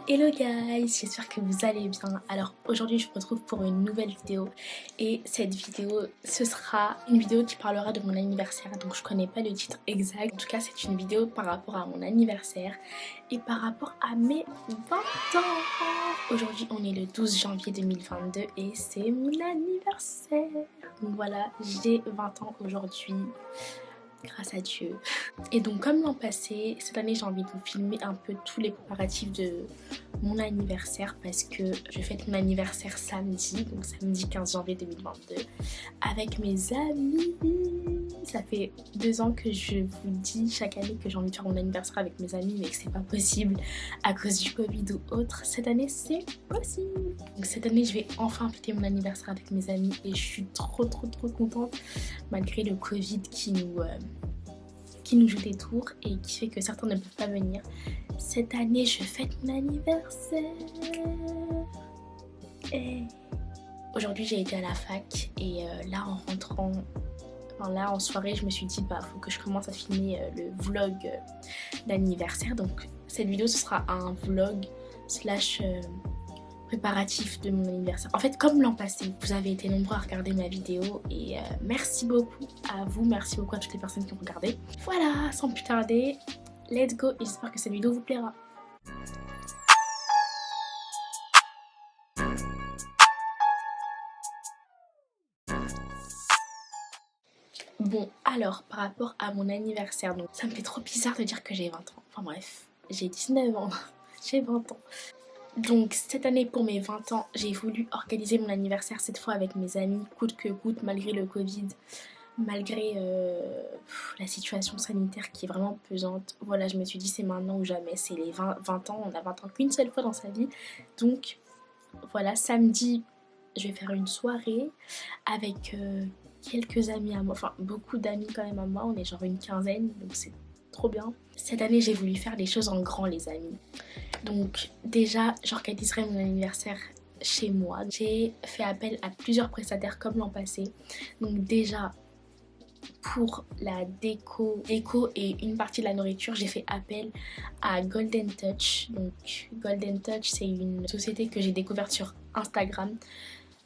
Hello guys, j'espère que vous allez bien. Alors aujourd'hui je vous retrouve pour une nouvelle vidéo et cette vidéo ce sera une vidéo qui parlera de mon anniversaire. Donc je connais pas le titre exact, en tout cas c'est une vidéo par rapport à mon anniversaire et par rapport à mes 20 ans. Aujourd'hui on est le 12 janvier 2022 et c'est mon anniversaire. Donc voilà, j'ai 20 ans aujourd'hui. Grâce à Dieu. Et donc comme l'an passé, cette année j'ai envie de vous filmer un peu tous les préparatifs de mon anniversaire parce que je fête mon anniversaire samedi, donc samedi 15 janvier 2022 avec mes amis. Ça fait 2 ans que je vous dis chaque année que j'ai envie de faire mon anniversaire avec mes amis mais que c'est pas possible à cause du Covid ou autre. Cette année c'est possible. Donc cette année je vais enfin fêter mon anniversaire avec mes amis et je suis trop contente malgré le Covid qui nous joue des tours et qui fait que certains ne peuvent pas venir. Cette année je fête mon anniversaire. Et aujourd'hui j'ai été à la fac et là en rentrant, enfin là en soirée je me suis dit bah faut que je commence à filmer le vlog d'anniversaire. Donc cette vidéo ce sera un vlog slash préparatif de mon anniversaire. En fait comme l'an passé vous avez été nombreux à regarder ma vidéo et merci beaucoup à vous, merci beaucoup à toutes les personnes qui ont regardé. Voilà, sans plus tarder, let's go et j'espère que cette vidéo vous plaira. Bon alors par rapport à mon anniversaire, donc ça me fait trop bizarre de dire que j'ai 20 ans. Enfin bref, j'ai 19 ans, j'ai 20 ans. Donc cette année pour mes 20 ans, j'ai voulu organiser mon anniversaire cette fois avec mes amis, coûte que coûte, malgré le Covid, malgré la situation sanitaire qui est vraiment pesante. Voilà, je me suis dit c'est maintenant ou jamais, c'est les 20 ans, on a 20 ans qu'une seule fois dans sa vie. Donc voilà, samedi, je vais faire une soirée avec quelques amis à moi, enfin beaucoup d'amis quand même à moi, on est genre une quinzaine, donc c'est trop bien. Cette année j'ai voulu faire des choses en grand les amis. Donc déjà j'organiserai mon anniversaire chez moi. J'ai fait appel à plusieurs prestataires comme l'an passé. Donc déjà pour la déco et une partie de la nourriture, j'ai fait appel à Golden Touch. Donc Golden Touch c'est une société que j'ai découverte sur Instagram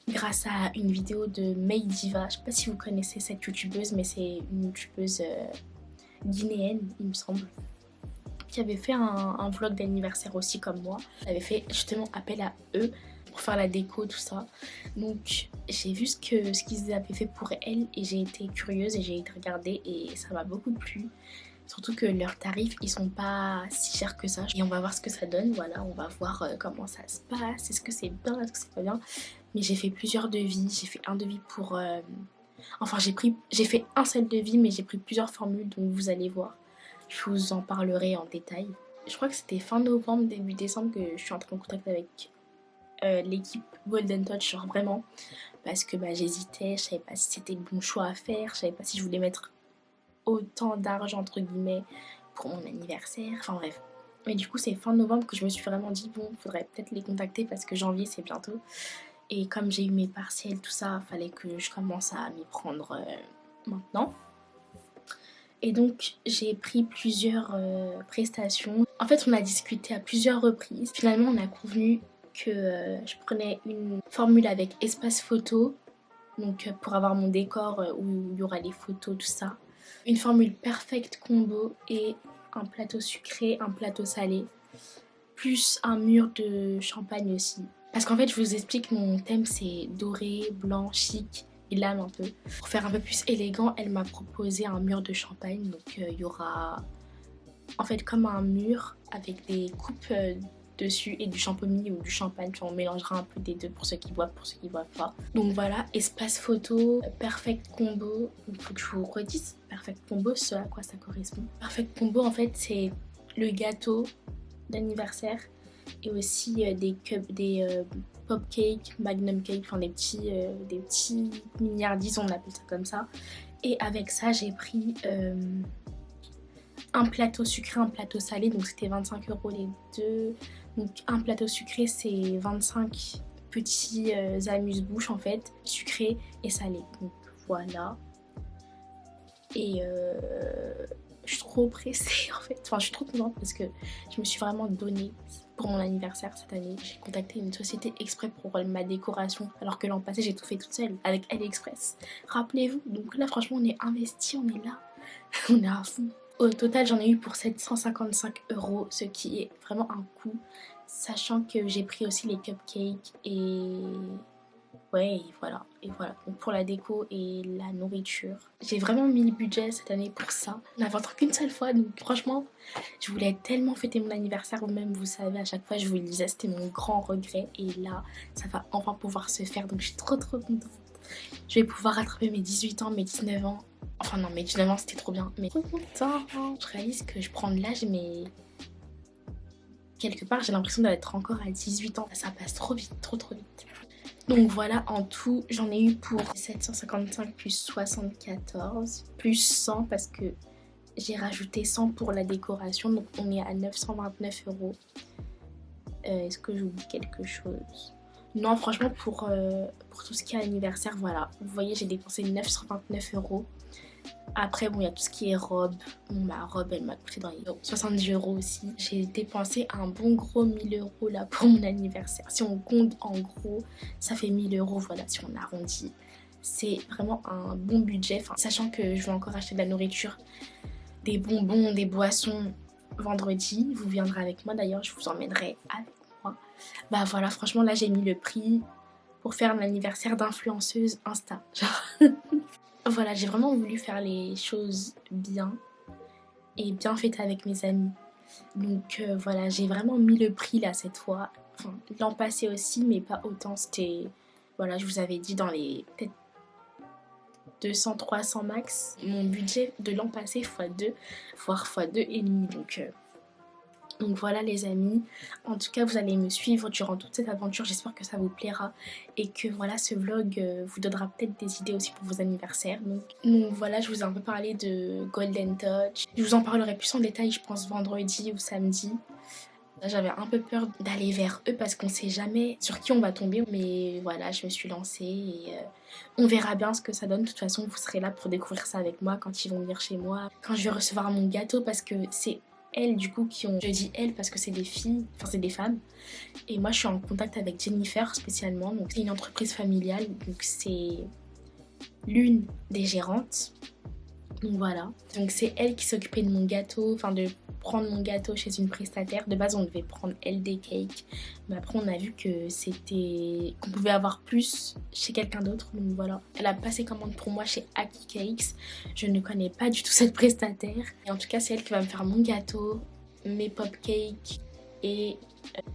grâce à une vidéo de May Diva. Je sais pas si vous connaissez cette youtubeuse mais c'est une youtubeuse guinéenne il me semble, qui avait fait un vlog d'anniversaire aussi comme moi. J'avais fait justement appel à eux pour faire la déco, tout ça. Donc j'ai vu ce qu'ils avaient fait pour elle et j'ai été curieuse et j'ai été regarder et ça m'a beaucoup plu. Surtout que leurs tarifs, ils sont pas si chers que ça. Et on va voir ce que ça donne, voilà, on va voir comment ça se passe, est-ce que c'est bien, est-ce que c'est pas bien. Mais j'ai fait plusieurs devis, j'ai fait un devis pour... Enfin j'ai fait un seul devis mais j'ai pris plusieurs formules donc vous allez voir. Je vous en parlerai en détail. Je crois que c'était fin novembre, début décembre que je suis entrée en contact avec l'équipe Golden Touch, genre vraiment. Parce que bah, j'hésitais, je savais pas si c'était le bon choix à faire, je savais pas si je voulais mettre autant d'argent entre guillemets pour mon anniversaire, enfin bref. Mais du coup c'est fin novembre que je me suis vraiment dit bon, faudrait peut-être les contacter parce que janvier c'est bientôt. Et comme j'ai eu mes partiels, tout ça, fallait que je commence à m'y prendre maintenant. Et donc j'ai pris plusieurs prestations. En fait on a discuté à plusieurs reprises. Finalement on a convenu que je prenais une formule avec espace photo. Donc pour avoir mon décor où il y aura les photos, tout ça. Une formule perfect combo et un plateau sucré, un plateau salé. Plus un mur de champagne aussi. Parce qu'en fait je vous explique, mon thème c'est doré, blanc, chic. Et l'âme un peu. Pour faire un peu plus élégant, elle m'a proposé un mur de champagne. Donc il y aura en fait comme un mur avec des coupes dessus et du champomis ou du champagne. Puis on mélangera un peu des deux pour ceux qui boivent, pour ceux qui boivent pas. Donc voilà, espace photo, perfect combo. Il faut que je vous redise perfect combo, ce à quoi ça correspond. Perfect combo en fait c'est le gâteau d'anniversaire et aussi des pop cake, magnum cake, enfin des petits milliardises, on appelle ça comme ça. Et avec ça j'ai pris un plateau sucré, un plateau salé, donc c'était 25 € les deux. Donc un plateau sucré c'est 25 petits amuse-bouches en fait, sucrés et salés. Donc voilà. Et je suis trop pressée en fait, enfin je suis trop contente parce que je me suis vraiment donnée pour mon anniversaire cette année, j'ai contacté une société exprès pour ma décoration, alors que l'an passé j'ai tout fait toute seule avec AliExpress. Rappelez-vous, donc là franchement on est investi, on est là, on est à fond. Au total j'en ai eu pour 755 €, ce qui est vraiment un coût, sachant que j'ai pris aussi les cupcakes et... ouais, et voilà. Donc pour la déco et la nourriture. J'ai vraiment mis le budget cette année pour ça. On n'a 20 ans qu'une seule fois, donc franchement, je voulais tellement fêter mon anniversaire. Vous-même, vous savez, à chaque fois, je vous le disais, c'était mon grand regret. Et là, ça va enfin pouvoir se faire, donc je suis trop contente. Je vais pouvoir rattraper mes 18 ans, mes 19 ans. Enfin non, mes 19 ans, c'était trop bien. Mais trop content. Je réalise que je prends de l'âge, mais... quelque part, j'ai l'impression d'être encore à 18 ans. Ça passe trop vite, trop vite. Donc voilà, en tout, j'en ai eu pour 755 plus 74, plus 100 parce que j'ai rajouté 100 pour la décoration. Donc on est à 929 €. Est-ce que j'oublie quelque chose? Non, franchement, pour tout ce qui est anniversaire, voilà. Vous voyez, j'ai dépensé 929 €. Après, bon, il y a tout ce qui est robe. Bon, ma robe, elle m'a coûté dans les 70 € aussi. J'ai dépensé un bon gros 1000 € là pour mon anniversaire. Si on compte en gros, ça fait 1000 €, voilà, si on arrondit. C'est vraiment un bon budget, enfin, sachant que je vais encore acheter de la nourriture, des bonbons, des boissons vendredi. Vous viendrez avec moi d'ailleurs, je vous emmènerai avec moi. Bah voilà, franchement, là, j'ai mis le prix pour faire l'anniversaire d'influenceuse Insta. Genre... voilà, j'ai vraiment voulu faire les choses bien et bien fêter avec mes amis. Donc voilà, j'ai vraiment mis le prix là cette fois. Enfin, l'an passé aussi, mais pas autant. C'était, voilà, je vous avais dit dans les peut-être 200-300 max. Mon budget de l'an passé x2, voire x2,5. Donc voilà les amis, en tout cas vous allez me suivre durant toute cette aventure, j'espère que ça vous plaira et que voilà ce vlog vous donnera peut-être des idées aussi pour vos anniversaires. Donc voilà, je vous ai un peu parlé de Golden Touch, je vous en parlerai plus en détail je pense vendredi ou samedi. J'avais un peu peur d'aller vers eux parce qu'on sait jamais sur qui on va tomber, mais voilà, je me suis lancée et on verra bien ce que ça donne. De toute façon, vous serez là pour découvrir ça avec moi quand ils vont venir chez moi, quand je vais recevoir mon gâteau parce que c'est elles du coup qui ont... je dis elles parce que c'est des filles, enfin c'est des femmes. Et moi je suis en contact avec Jennifer spécialement, donc c'est une entreprise familiale, donc c'est l'une des gérantes. Donc voilà, donc c'est elle qui s'occupait de mon gâteau, enfin de prendre mon gâteau chez une prestataire. De base on devait prendre LD Cake, mais après on a vu que c'était... qu'on pouvait avoir plus chez quelqu'un d'autre, donc voilà. Elle a passé commande pour moi chez Aki Cakes, je ne connais pas du tout cette prestataire. Et en tout cas c'est elle qui va me faire mon gâteau, mes pop cakes et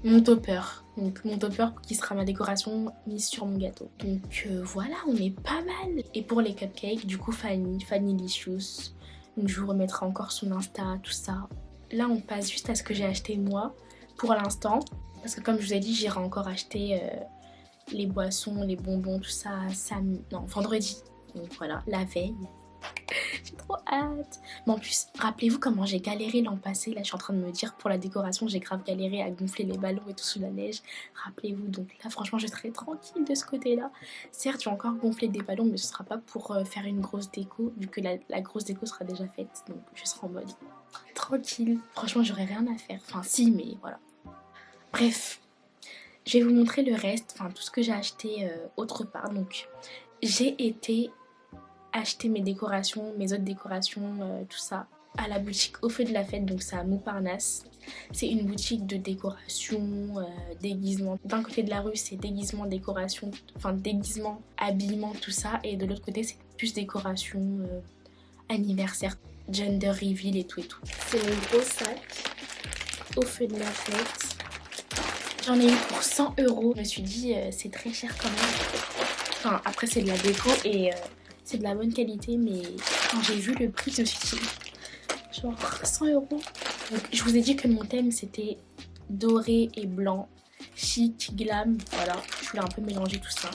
mon topper. Donc mon topper qui sera ma décoration mise sur mon gâteau. Donc voilà, on est pas mal. Et pour les cupcakes, du coup Fanny Licious. Donc je vous remettrai encore son Insta, tout ça. Là on passe juste à ce que j'ai acheté moi pour l'instant. Parce que comme je vous ai dit, j'irai encore acheter les boissons, les bonbons, tout ça vendredi. Donc voilà, la veille. J'ai trop hâte. Mais en plus, rappelez-vous comment j'ai galéré l'an passé. Là, je suis en train de me dire, pour la décoration, j'ai grave galéré à gonfler les ballons et tout sous la neige. Rappelez-vous, donc là, franchement, je serai tranquille de ce côté-là. Certes, je vais encore gonfler des ballons, mais ce sera pas pour faire une grosse déco, vu que la grosse déco sera déjà faite. Donc, je serai en mode tranquille. Franchement, j'aurais rien à faire. Enfin, si, mais voilà. Bref, je vais vous montrer le reste, enfin, tout ce que j'ai acheté autre part. Donc, j'ai été acheter mes décorations, mes autres décorations, tout ça à la boutique Au Feu de la Fête, donc c'est à Montparnasse. C'est une boutique de décoration, déguisement. D'un côté de la rue c'est déguisement, décoration, enfin déguisement, habillement, tout ça, et de l'autre côté c'est plus décoration, anniversaire, gender reveal et tout et tout. C'est mon gros sac Au Feu de la Fête. J'en ai eu pour 100 €. Je me suis dit c'est très cher quand même. Enfin après c'est de la déco et c'est de la bonne qualité, mais quand j'ai vu le prix, je me suis dit, genre 100 €. Donc, je vous ai dit que mon thème c'était doré et blanc, chic, glam, voilà. Je voulais un peu mélanger tout ça.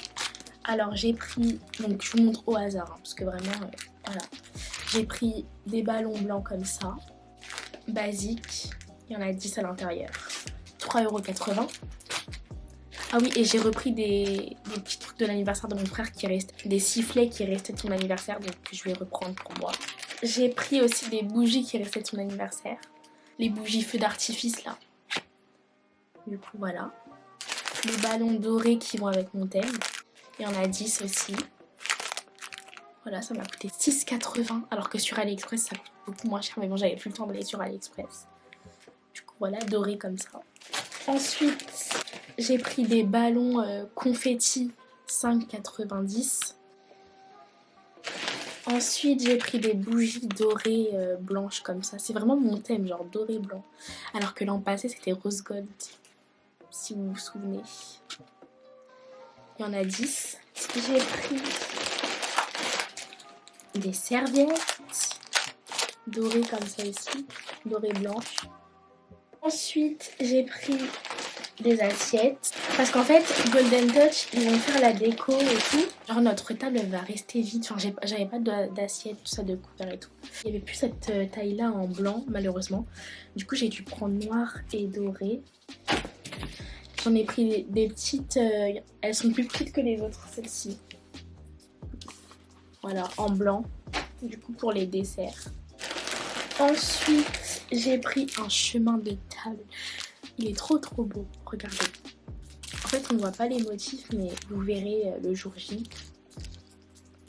Alors j'ai pris, donc je vous montre au hasard, hein, parce que vraiment, voilà. J'ai pris des ballons blancs comme ça, basiques, il y en a 10 à l'intérieur, 3,80 €. Ah oui, et j'ai repris des petits trucs de l'anniversaire de mon frère qui restent, des sifflets qui restaient de son anniversaire, donc je vais reprendre pour moi. J'ai pris aussi des bougies qui restaient de son anniversaire, les bougies feux d'artifice là. Du coup voilà. Les ballons dorés qui vont avec mon thème. Il y en a 10 aussi. Voilà, ça m'a coûté 6,80 alors que sur AliExpress ça coûte beaucoup moins cher. Mais bon, j'avais plus le temps d'aller sur AliExpress. Du coup voilà, doré comme ça. Ensuite, j'ai pris des ballons confetti 5,90. Ensuite, j'ai pris des bougies dorées blanches comme ça. C'est vraiment mon thème, genre doré blanc. Alors que l'an passé, c'était rose gold, si vous vous souvenez. Il y en a 10. J'ai pris des serviettes dorées comme ça ici, dorées blanches. Ensuite, j'ai pris des assiettes parce qu'en fait Golden Touch ils vont faire la déco et tout, genre notre table elle va rester vide, enfin j'avais pas d'assiette, tout ça, de couvert et tout, il y avait plus cette taille là en blanc malheureusement, du coup j'ai dû prendre noir et doré. J'en ai pris des petites, elles sont plus petites que les autres, celles-ci, voilà, en blanc, du coup pour les desserts. Ensuite j'ai pris un chemin de table. Il est trop beau, regardez. En fait on ne voit pas les motifs mais vous verrez le jour J.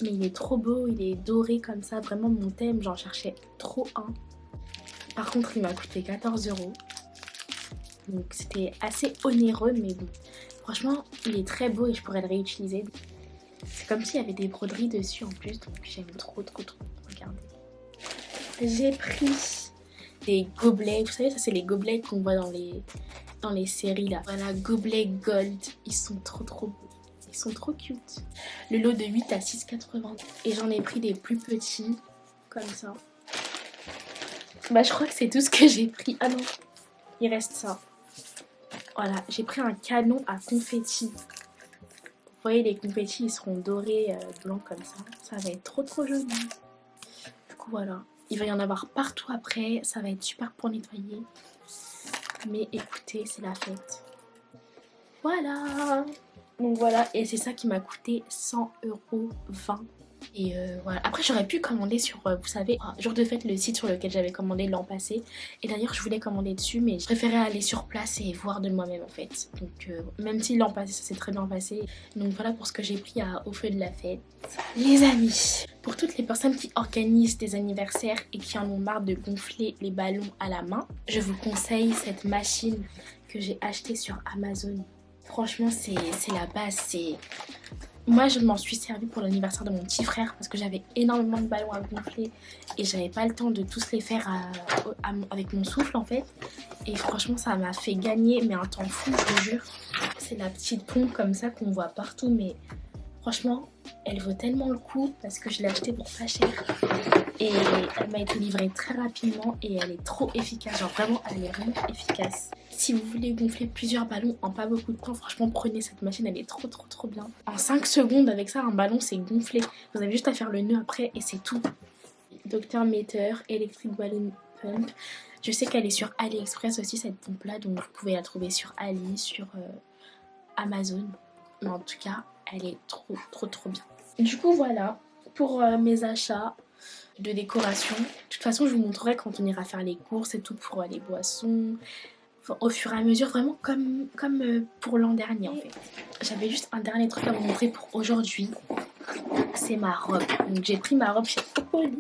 Mais il est trop beau, il est doré comme ça, vraiment mon thème, j'en cherchais trop un. Par contre il m'a coûté 14 €. Donc c'était assez onéreux mais bon. Franchement il est très beau et je pourrais le réutiliser. C'est comme s'il y avait des broderies dessus en plus, donc j'aime trop. Regardez. J'ai pris des gobelets, vous savez ça c'est les gobelets qu'on voit dans les séries là. Voilà, gobelets gold, ils sont trop beaux, ils sont trop cute. Le lot de 8 à 6,80 et j'en ai pris des plus petits comme ça. Bah je crois que c'est tout ce que j'ai pris. Ah non, il reste ça. Voilà, j'ai pris un canon à confetti. Vous voyez les confettis ils seront dorés blancs comme ça. Ça va être trop joli. Du coup voilà. Il va y en avoir partout après, ça va être super pour nettoyer. Mais écoutez, c'est la fête. Voilà. Donc voilà, et c'est ça qui m'a coûté 100,20 €. Et voilà. Après j'aurais pu commander sur, vous savez, Jour de Fête, le site sur lequel j'avais commandé l'an passé. Et d'ailleurs je voulais commander dessus, mais je préférais aller sur place et voir de moi-même en fait. Donc même si l'an passé ça s'est très bien passé. Donc voilà pour ce que j'ai pris au feu de la fête. Les amis, pour toutes les personnes qui organisent des anniversaires et qui en ont marre de gonfler les ballons à la main, je vous conseille cette machine que j'ai achetée sur Amazon. Franchement c'est la base, moi je m'en suis servi pour l'anniversaire de mon petit frère parce que j'avais énormément de ballons à gonfler et j'avais pas le temps de tous les faire avec mon souffle en fait. Et franchement ça m'a fait gagner mais un temps fou, je vous jure. C'est la petite pompe comme ça qu'on voit partout, mais franchement elle vaut tellement le coup parce que je l'ai achetée pour pas cher. Et elle m'a été livrée très rapidement et elle est trop efficace, genre vraiment elle est vraiment efficace. Si vous voulez gonfler plusieurs ballons en pas beaucoup de temps, franchement prenez cette machine, elle est trop bien. En 5 secondes avec ça un ballon c'est gonflé, vous avez juste à faire le nœud après et c'est tout. Dr Meter Electric Balloon Pump, je sais qu'elle est sur AliExpress aussi cette pompe là, donc vous pouvez la trouver sur Ali, sur Amazon. Mais en tout cas elle est trop bien. Du coup voilà pour mes achats de décoration. De toute façon je vous montrerai quand on ira faire les courses et tout pour les boissons, enfin, au fur et à mesure, vraiment comme pour l'an dernier en fait. J'avais juste un dernier truc à vous montrer pour aujourd'hui, c'est ma robe. Donc j'ai pris ma robe chez Popoli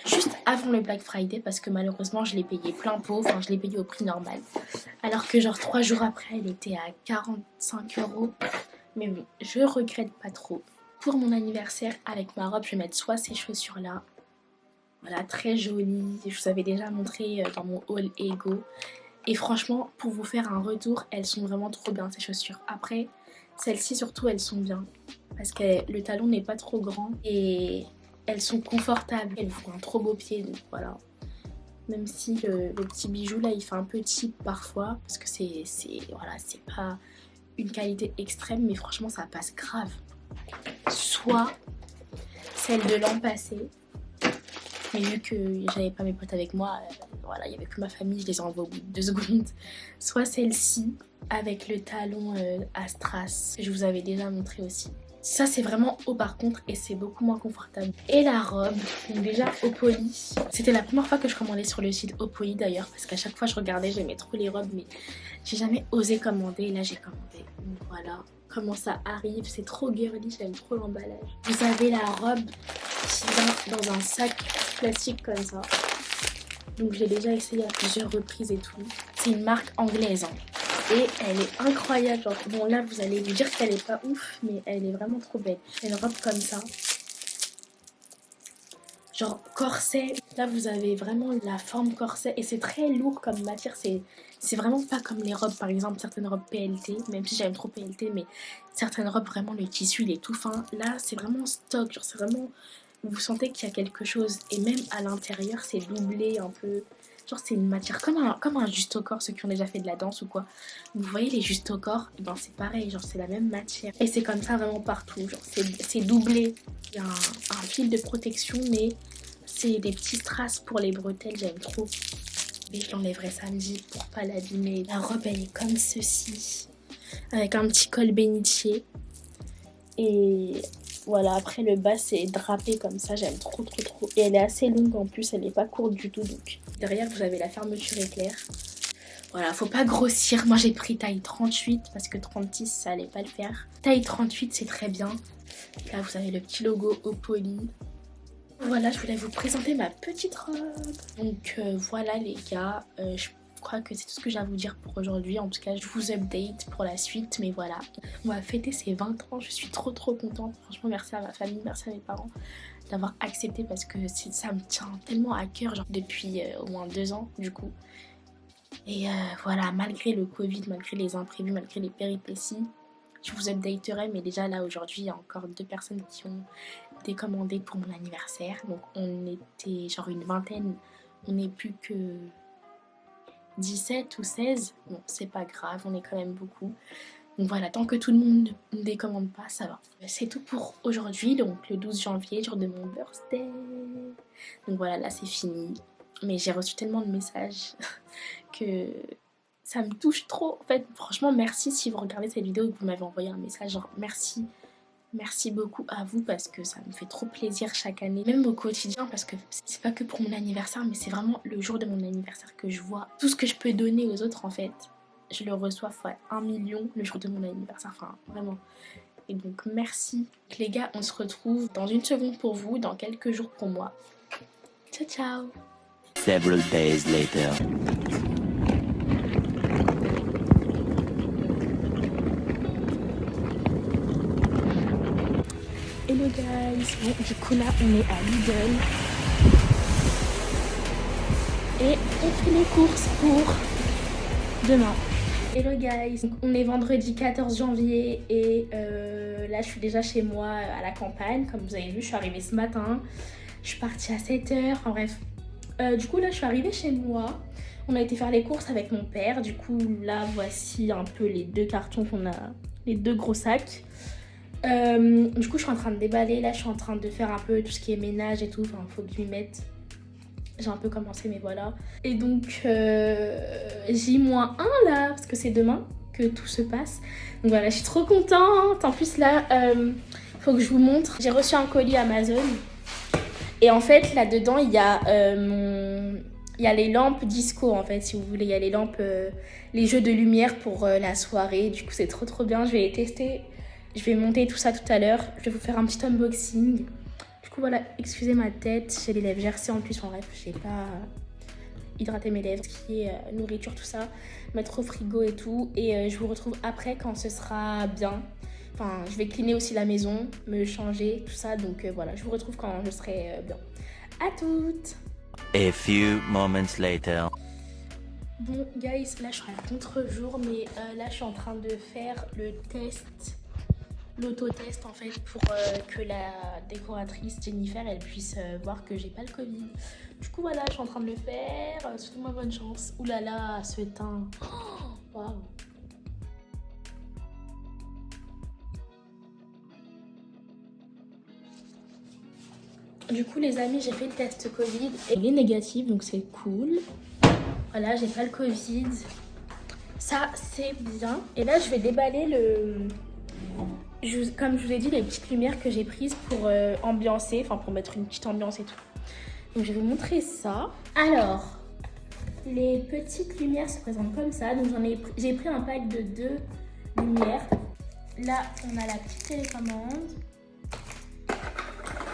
juste avant le Black Friday parce que malheureusement je l'ai payé plein pot, enfin je l'ai payé au prix normal, alors que genre 3 jours après elle était à 45 €. Mais bon, je regrette pas trop. Pour mon anniversaire avec ma robe je vais mettre soit ces chaussures là, voilà, très jolies, je vous avais déjà montré dans mon haul Ego. Et franchement, pour vous faire un retour, elles sont vraiment trop bien ces chaussures. Après, celles-ci surtout, elles sont bien. Parce que le talon n'est pas trop grand et elles sont confortables. Elles font un trop beau pied, donc voilà. Même si le petit bijou là, il fait un peu cheap parfois. Parce que voilà, c'est pas une qualité extrême, mais franchement, ça passe grave. Soit celle de l'an passé. Mais vu que j'avais pas mes potes avec moi, voilà, il n'y avait que ma famille, je les envoie au bout de 2 secondes. Soit celle-ci avec le talon à strass, je vous avais déjà montré aussi. Ça c'est vraiment haut par contre et c'est beaucoup moins confortable. Et la robe, donc déjà Opoly. C'était la première fois que je commandais sur le site Opoly d'ailleurs, parce qu'à chaque fois je regardais, j'aimais trop les robes, mais j'ai jamais osé commander. Et là j'ai commandé. Donc voilà comment ça arrive, c'est trop girly, j'aime trop l'emballage. Vous avez la robe qui vient dans un sac plastique comme ça. Donc j'ai déjà essayé à plusieurs reprises et tout. C'est une marque anglaise hein. Et elle est incroyable, genre, bon là vous allez vous dire qu'elle est pas ouf, mais elle est vraiment trop belle. Elle robe comme ça, genre corset, là vous avez vraiment la forme corset et c'est très lourd comme matière, c'est vraiment pas comme les robes, par exemple certaines robes PLT, même si j'aime trop PLT, mais certaines robes vraiment le tissu il est tout fin, là c'est vraiment stock, genre c'est vraiment, vous sentez qu'il y a quelque chose et même à l'intérieur c'est doublé un peu. Genre c'est une matière comme un juste au corps, ceux qui ont déjà fait de la danse ou quoi. Vous voyez les juste au corps, ben c'est pareil, genre c'est la même matière. Et c'est comme ça vraiment partout, genre c'est doublé. Il y a un fil de protection mais c'est des petits strass pour les bretelles, j'aime trop. Mais je l'enlèverai samedi pour pas l'abîmer. La robe elle est comme ceci, avec un petit col bénitier. Et voilà, après le bas c'est drapé comme ça, j'aime trop. Et elle est assez longue en plus, elle n'est pas courte du tout donc. Derrière vous avez la fermeture éclair. Voilà, faut pas grossir, moi j'ai pris taille 38 parce que 36 ça allait pas le faire. Taille 38 c'est très bien. Là vous avez le petit logo Opoly. Voilà, je voulais vous présenter ma petite robe. Donc voilà les gars, je crois que c'est tout ce que j'ai à vous dire pour aujourd'hui. En tout cas, je vous update pour la suite, mais voilà. On va fêter ses 20 ans, je suis trop contente. Franchement, merci à ma famille, merci à mes parents d'avoir accepté parce que ça me tient tellement à cœur, genre depuis au moins 2 ans du coup. Et voilà, malgré le Covid, malgré les imprévus, malgré les péripéties, je vous updaterai, mais déjà là aujourd'hui, il y a encore 2 personnes qui ont décommandé pour mon anniversaire. Donc on était genre une vingtaine, on n'est plus que 17 ou 16. Bon, c'est pas grave, on est quand même beaucoup. Donc voilà, tant que tout le monde ne décommande pas, ça va. C'est tout pour aujourd'hui, donc le 12 janvier, jour de mon birthday. Donc voilà, là c'est fini. Mais j'ai reçu tellement de messages que ça me touche trop. En fait, franchement, merci si vous regardez cette vidéo et que vous m'avez envoyé un message. Genre, merci. Merci beaucoup à vous parce que ça me fait trop plaisir chaque année, même au quotidien, parce que c'est pas que pour mon anniversaire, mais c'est vraiment le jour de mon anniversaire que je vois tout ce que je peux donner aux autres en fait. Je le reçois fois 1 million le jour de mon anniversaire, enfin vraiment. Et donc merci. Donc, les gars, on se retrouve dans une seconde pour vous, dans quelques jours pour moi. Ciao ciao. Several days later. Hello guys, bon du coup là on est à Lidl et on fait les courses pour demain. Hello guys, donc, on est vendredi 14 janvier et là je suis déjà chez moi à la campagne, comme vous avez vu je suis arrivée ce matin, je suis partie à 7h, enfin bref. Du coup là je suis arrivée chez moi, on a été faire les courses avec mon père, du coup là voici un peu les 2 cartons qu'on a, les 2 gros sacs. Du coup je suis en train de déballer, là je suis en train de faire un peu tout ce qui est ménage et tout, enfin faut que je m'y mette. J'ai un peu commencé mais voilà. Et donc J-1 là, parce que c'est demain que tout se passe. Donc voilà, je suis trop contente. En plus là, faut que je vous montre. J'ai reçu un colis Amazon. Et en fait là-dedans il y a il y a les lampes disco en fait, si vous voulez. Il y a les lampes, les jeux de lumière pour la soirée. Du coup c'est trop bien, je vais les tester. Je vais monter tout ça tout à l'heure. Je vais vous faire un petit unboxing. Du coup, voilà, excusez ma tête. J'ai les lèvres gercées en plus. En bref, j'ai pas hydraté mes lèvres, ce qui est nourriture, tout ça. Mettre au frigo et tout. Et je vous retrouve après quand ce sera bien. Enfin, je vais cleaner aussi la maison, me changer, tout ça. Donc voilà, je vous retrouve quand je serai bien. À toutes! A few moments later. Bon, guys, là je suis à contre-jour, mais là je suis en train de faire le test. L'autotest en fait pour que la décoratrice Jennifer elle puisse voir que j'ai pas le Covid. Du coup voilà, je suis en train de le faire. Souhaitez-moi bonne chance. Ouh là là, ce teint. Waouh. Du coup les amis, j'ai fait le test Covid et il est négatif donc c'est cool. Voilà, j'ai pas le Covid. Ça c'est bien. Et là je vais déballer le... comme je vous ai dit, les petites lumières que j'ai prises pour ambiancer, enfin pour mettre une petite ambiance et tout. Donc je vais vous montrer ça. Alors, les petites lumières se présentent comme ça. Donc j'ai pris un pack de 2 lumières. Là, on a la petite télécommande.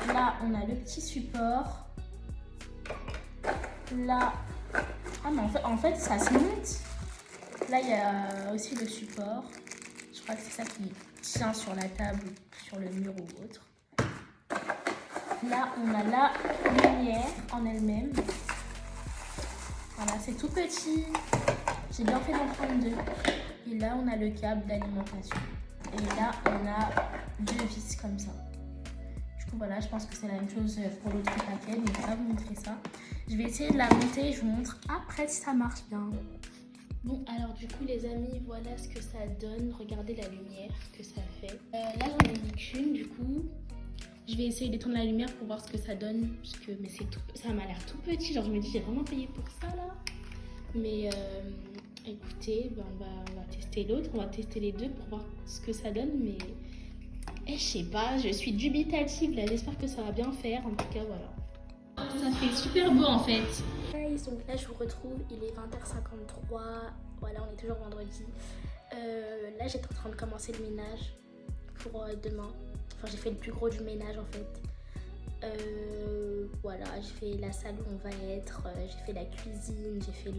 Là, on a le petit support. Là, ah mais en fait ça se monte. Là, il y a aussi le support. Je crois que c'est ça qui tient sur la table, sur le mur ou autre. Là, on a la lumière en elle-même. Voilà, c'est tout petit. J'ai bien fait d'en prendre 2. Et là, on a le câble d'alimentation. Et là, on a 2 vis comme ça. Du coup, voilà, je pense que c'est la même chose pour l'autre paquet. Donc, je vais vous montrer ça. Je vais essayer de la monter et je vous montre après si ça marche bien. Bon, alors du coup, les amis, voilà ce que ça donne. Regardez la lumière que ça fait. Là, j'en ai mis qu'une, du coup. Je vais essayer d'éteindre la lumière pour voir ce que ça donne. Parce que, mais c'est tout, ça m'a l'air tout petit. Genre, je me dis, j'ai vraiment payé pour ça, là. Mais écoutez, ben, on va tester l'autre. On va tester les deux pour voir ce que ça donne. Mais je sais pas, je suis dubitative, là. J'espère que ça va bien faire. En tout cas, voilà. Ça fait super beau, en fait. Donc là, je vous retrouve. Il est 20h53. Voilà, on est toujours vendredi. Là, j'étais en train de commencer le ménage pour demain. Enfin, j'ai fait le plus gros du ménage en fait. Voilà, j'ai fait la salle où on va être, j'ai fait la cuisine, j'ai fait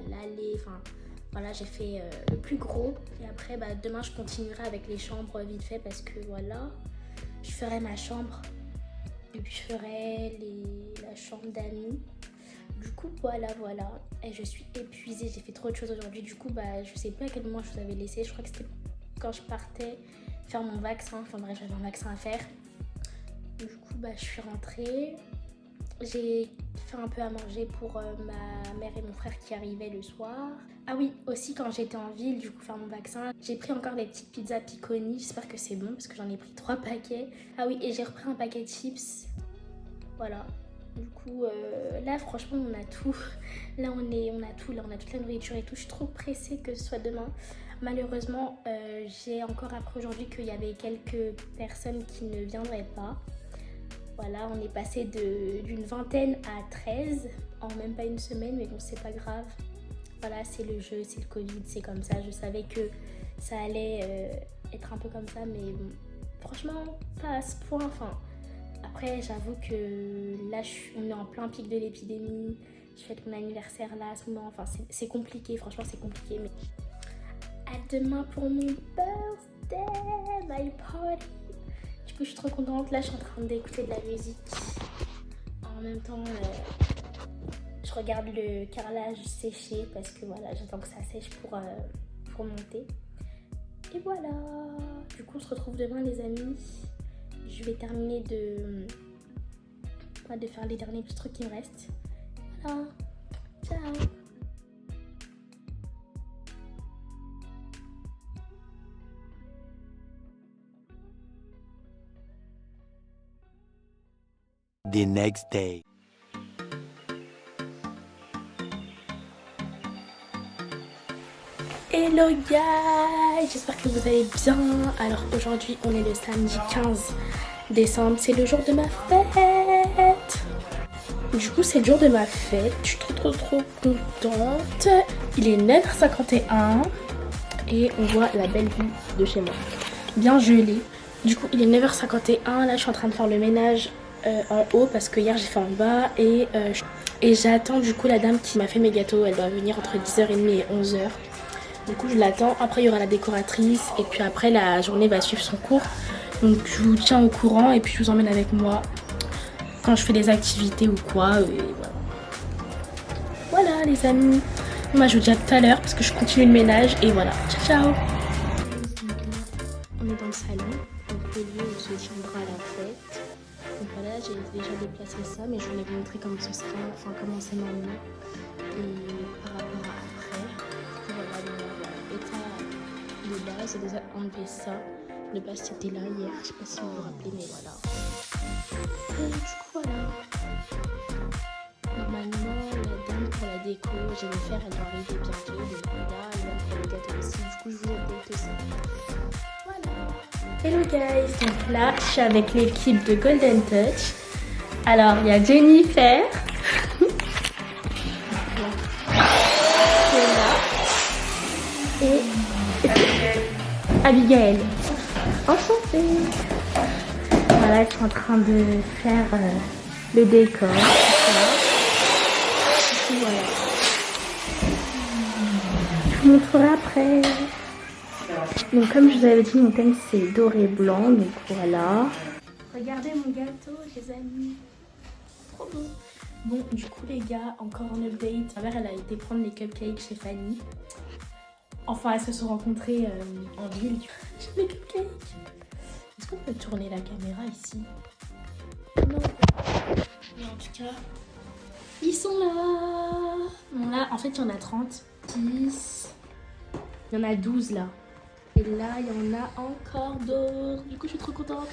l'allée, enfin voilà, j'ai fait le plus gros. Et après, demain, je continuerai avec les chambres vite fait parce que voilà, je ferai ma chambre et puis je ferai la chambre d'amis. Du coup, voilà. Et je suis épuisée, j'ai fait trop de choses aujourd'hui. Du coup, je sais plus à quel moment je vous avais laissé. Je crois que c'était quand je partais faire mon vaccin. Enfin bref, j'avais un vaccin à faire. Du coup, je suis rentrée. J'ai fait un peu à manger pour ma mère et mon frère qui arrivaient le soir. Ah oui, aussi quand j'étais en ville, du coup, faire mon vaccin, j'ai pris encore des petites pizzas Picconi. J'espère que c'est bon parce que j'en ai pris 3 paquets. Ah oui, et j'ai repris un paquet de chips. Voilà. Du coup, là, franchement, on a tout. Là, on a tout. Là, on a toute la nourriture et tout. Je suis trop pressée que ce soit demain. Malheureusement, j'ai encore appris aujourd'hui qu'il y avait quelques personnes qui ne viendraient pas. Voilà, on est passé d'une vingtaine à 13 en même pas une semaine, mais bon, c'est pas grave. Voilà, c'est le jeu, c'est le Covid, c'est comme ça. Je savais que ça allait être un peu comme ça, mais bon, franchement, pas à ce point. Enfin, après, j'avoue que là, on est en plein pic de l'épidémie. Je fête mon anniversaire là, à ce moment. Enfin, c'est compliqué, franchement, c'est compliqué. Mais à demain pour mon birthday, my party. Du coup, je suis trop contente. Là, je suis en train d'écouter de la musique. En même temps, je regarde le carrelage sécher parce que voilà, j'attends que ça sèche pour monter. Et voilà. Du coup, on se retrouve demain, les amis. Je vais terminer de faire les derniers petits trucs qui me restent. Voilà. Ciao. The next day. Hello guys, j'espère que vous allez bien. Alors aujourd'hui on est le samedi 15 décembre, c'est le jour de ma fête. Du coup c'est le jour de ma fête, je suis trop contente. Il est 9h51 et on voit la belle vue de chez moi, bien gelée. Du coup il est 9h51, là je suis en train de faire le ménage en haut parce que hier j'ai fait en bas et j'attends du coup la dame qui m'a fait mes gâteaux. Elle doit venir entre 10h30 et 11h. Du coup je l'attends, après il y aura la décoratrice et puis après la journée va suivre son cours. Donc je vous tiens au courant et puis je vous emmène avec moi quand je fais des activités ou quoi. Et voilà les amis, moi je vous dis à tout à l'heure parce que je continue le ménage et voilà, ciao. On est dans le salon, donc le lieu où se tiendra la fête. Donc voilà, j'ai déjà déplacé ça mais je voulais vous montrer comment ce sera, enfin comment c'est maintenant et par rapport à après. Voilà, l'état de base, j'ai déjà enlevé ça. Le base c'était là hier, je sais pas si vous vous rappelez, mais voilà. Et du coup voilà. Normalement la dame pour la déco, je vais faire, elle va arriver bientôt. Donc voilà, elle va faire le gâteau aussi. Du coup je vous ai tout ça. Voilà. Hello guys, donc là je suis avec l'équipe de Golden Touch. Alors il y a Jennifer qui est là et Abigail. Enchantée. Voilà, ils sont en train de faire le décor. Voilà. Je vous montrerai après. Donc comme je vous avais dit, mon thème c'est doré et blanc, donc voilà. Regardez mon gâteau les amis, trop beau. Bon du coup les gars, encore un update. Ma mère elle a été prendre les cupcakes chez Fanny. Enfin elles se sont rencontrées en ville. J'ai mes cupcakes. Est-ce qu'on peut tourner la caméra ici? Non. Mais en tout cas, ils sont là. Bon là en fait il y en a 30, 10, il y en a 12 là. Et là, il y en a encore d'autres. Du coup, je suis trop contente.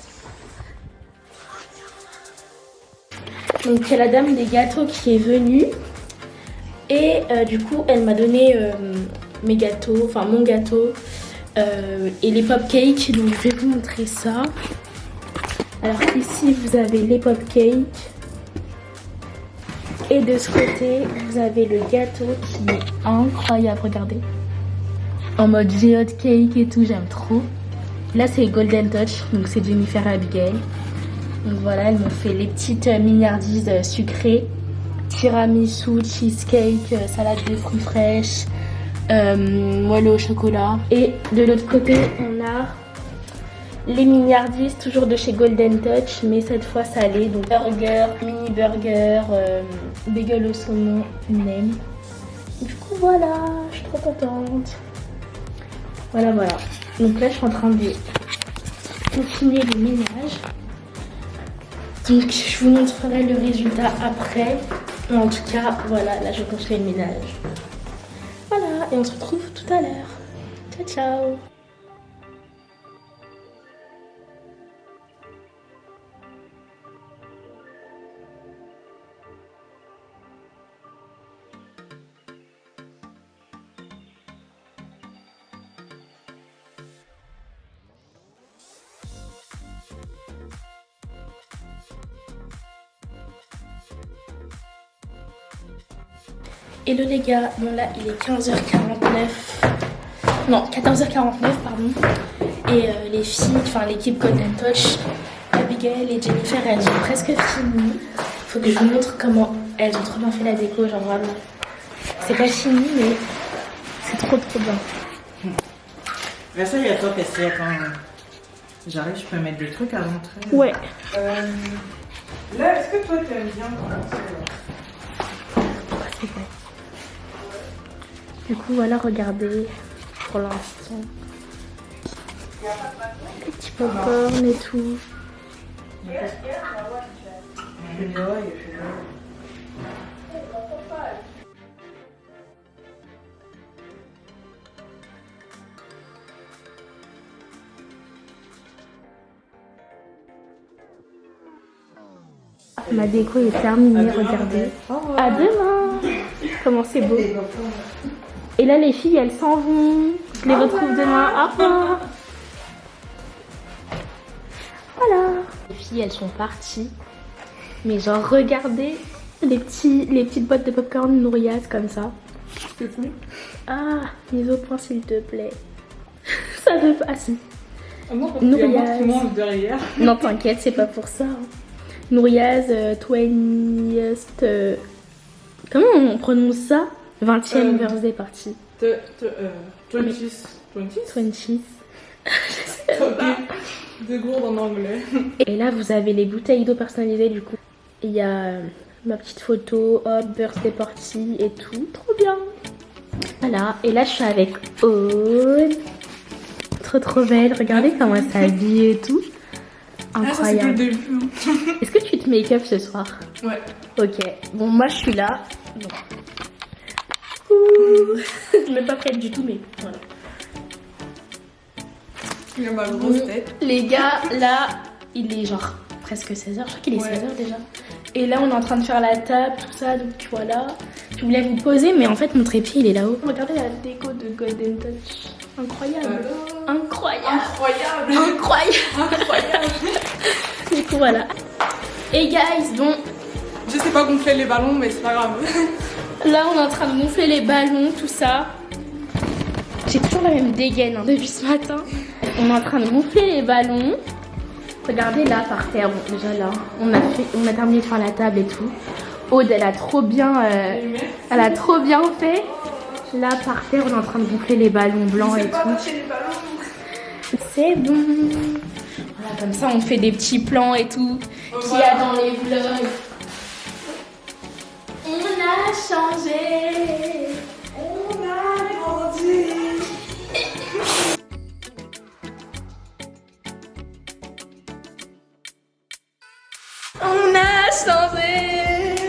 Donc, il y a la dame des gâteaux qui est venue. Et du coup, elle m'a donné mes gâteaux, enfin mon gâteau et les pop-cakes. Donc, je vais vous montrer ça. Alors, ici, vous avez les pop-cakes. Et de ce côté, vous avez le gâteau qui est incroyable. Regardez. En mode geode cake et tout, j'aime trop. Là c'est Golden Touch, donc c'est Jennifer et Abigail. Donc voilà, elles m'ont fait les petites mignardises sucrées, tiramisu, cheesecake, salade de fruits fraîches, moelleux au chocolat. Et de l'autre côté, on a les mignardises, toujours de chez Golden Touch, mais cette fois salées. Donc burger, mini burger, bagel au saumon, nem. Du coup voilà, je suis trop contente. Voilà, voilà. Donc là, je suis en train de continuer le ménage. Donc, je vous montrerai le résultat après. Mais en tout cas, voilà, là, je continue le ménage. Voilà, et on se retrouve tout à l'heure. Ciao, ciao. Hello les gars, bon là il est 15h49, non 14h49 pardon, et les filles, enfin l'équipe Golden Touch, Abigail et Jennifer elles ont presque fini. Faut que je vous montre comment elles ont trop bien fait la déco, genre vraiment, c'est pas fini mais c'est trop bien. Mais ça il y a toi tester quand j'arrive, je peux mettre des trucs à l'entrée. Ouais. Là est-ce que toi t'aimes bien C'est vrai. Du coup, voilà, regardez, pour l'instant, les petits popcorn et tout. Ma déco est terminée, regardez. À demain. Comment c'est beau. Et là, les filles, elles s'en vont. Je les retrouve demain. Au revoir. Voilà. Les filles, elles sont parties. Mais genre, regardez les petites boîtes de popcorn Nourias comme ça. C'est cool. Ah, mise au point s'il te plaît. Ça veut pas. Ah si. Nourias. Non, t'inquiète, c'est pas pour ça. Nourias 20th. Comment on prononce ça? 20e birthday party. 20. 20. De gourde en anglais. Et là, vous avez les bouteilles d'eau personnalisées du coup. Il y a ma petite photo, hop, birthday party et tout. Trop bien. Voilà. Et là, je suis avec Aude. Trop belle. Regardez comment elle s'habille et tout. Incroyable. Est-ce que tu te make-up ce soir? Ouais. Ok. Bon, moi, je suis là. Bon. Ouh. Je suis même pas prête du tout, mais voilà. Il a ma grosse tête. Les gars, là, il est genre presque 16h. Je crois qu'il est 16h déjà. Et là, on est en train de faire la table, tout ça. Donc voilà. Je voulais vous poser, mais en fait, mon trépied, il est là-haut. Regardez la déco de Golden Touch. Incroyable. Incroyable. Incroyable. Incroyable. Incroyable. Du coup, voilà. Et guys, bon, Je sais pas gonfler les ballons, mais c'est pas grave. là on est en train de gonfler les ballons, tout ça. J'ai toujours la même dégaine hein, depuis ce matin. On est en train de gonfler les ballons. Regardez là par terre, bon déjà là, on a terminé de faire la table et tout. Aude elle a trop bien fait. Là par terre on est en train de gonfler les ballons blancs et tout. C'est bon. Voilà, comme ça on fait des petits plans et tout qu'il y a dans les vlogs. On a changé. On a grandi. On a changé,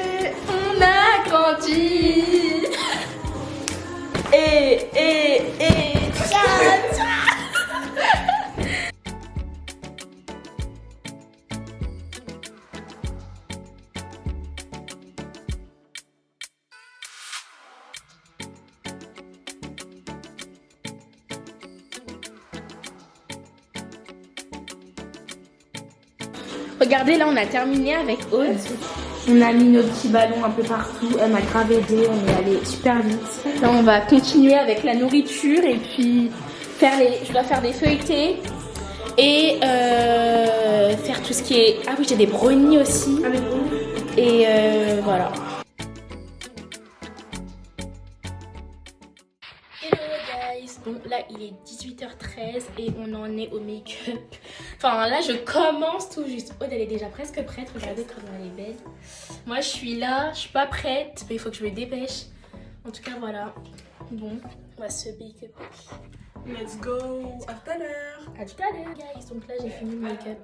on a grandi. Et tcha, tcha. Regardez là, on a terminé avec Aude. On a mis nos petits ballons un peu partout. Elle m'a grave aidé, on est allé super vite. Là, on va continuer avec la nourriture et puis je dois faire des feuilletés et faire tout ce qui est. Ah oui, j'ai des brownies aussi. Et voilà. Hello guys, bon là il est 18h13 et on en est au make-up. Enfin là je commence tout juste. Aude elle est déjà presque prête, regardez comme elle est belle. Moi je suis là, je suis pas prête mais il faut que je me dépêche. En tout cas voilà, bon on va se make-up. Let's go. À tout à l'heure. À tout à l'heure guys, donc là j'ai fini le make-up.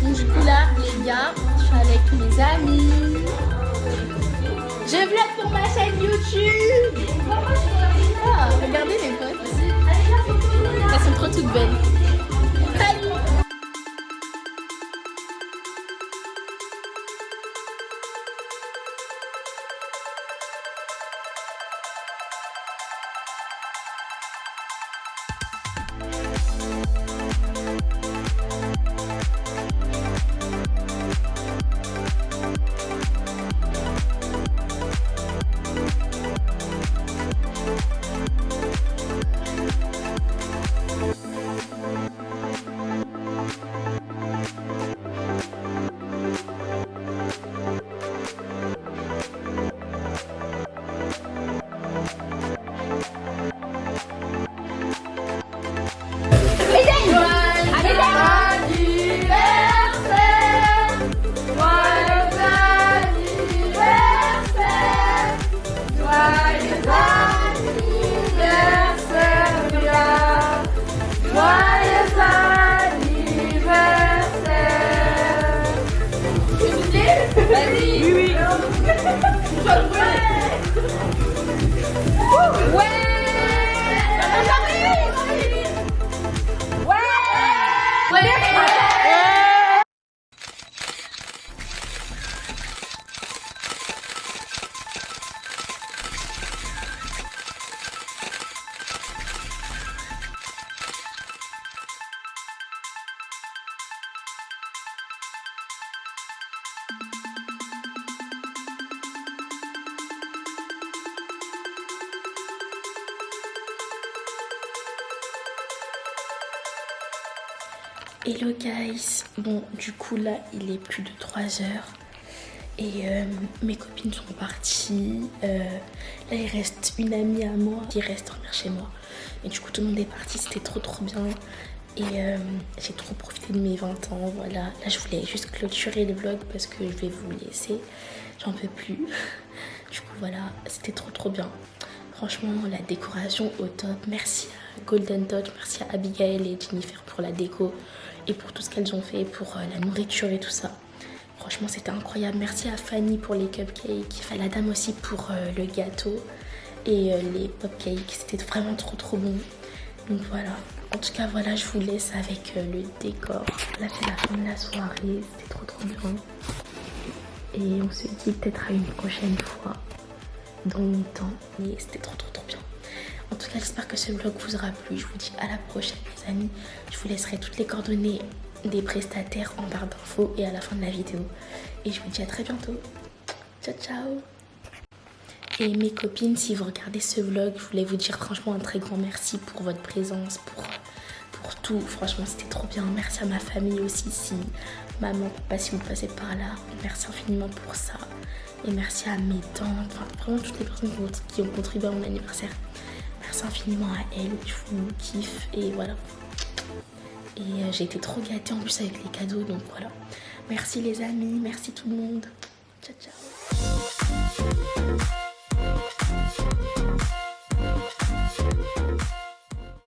Donc du coup là les gars, je suis avec mes amis. Je vlog pour ma chaîne YouTube. Ah, regardez mes potes. Elles sont trop toutes belles. Salut. Hello guys, bon du coup là il est plus de 3 heures et mes copines sont parties, là il reste une amie à moi qui reste dormir chez moi et du coup tout le monde est parti, c'était trop bien et j'ai trop profité de mes 20 ans, voilà. Là je voulais juste clôturer le vlog parce que je vais vous laisser, j'en peux plus, du coup voilà, c'était trop bien. Franchement, la décoration au top. Merci à Golden Touch, merci à Abigail et Jennifer pour la déco et pour tout ce qu'elles ont fait, pour la nourriture et tout ça. Franchement, c'était incroyable. Merci à Fanny pour les cupcakes, à la dame aussi pour le gâteau et les popcakes. C'était vraiment trop bon. Donc voilà. En tout cas, voilà, je vous laisse avec le décor. Là, c'est la fin de la soirée. C'était trop bien. Et on se dit peut-être à une prochaine fois. Dans longtemps, mais c'était trop bien. En tout cas, j'espère que ce vlog vous aura plu. Je vous dis à la prochaine, les amis. Je vous laisserai toutes les coordonnées des prestataires en barre d'infos et à la fin de la vidéo. Et je vous dis à très bientôt. Ciao. Et mes copines, si vous regardez ce vlog, je voulais vous dire franchement un très grand merci pour votre présence, pour tout. Franchement, c'était trop bien. Merci à ma famille aussi, si maman, papa, si vous passez par là. Merci infiniment pour ça. Et merci à mes tantes, enfin vraiment toutes les personnes qui ont contribué à mon anniversaire. Merci infiniment à elles, je vous kiffe et voilà. Et j'ai été trop gâtée en plus avec les cadeaux, donc voilà. Merci les amis, merci tout le monde. Ciao.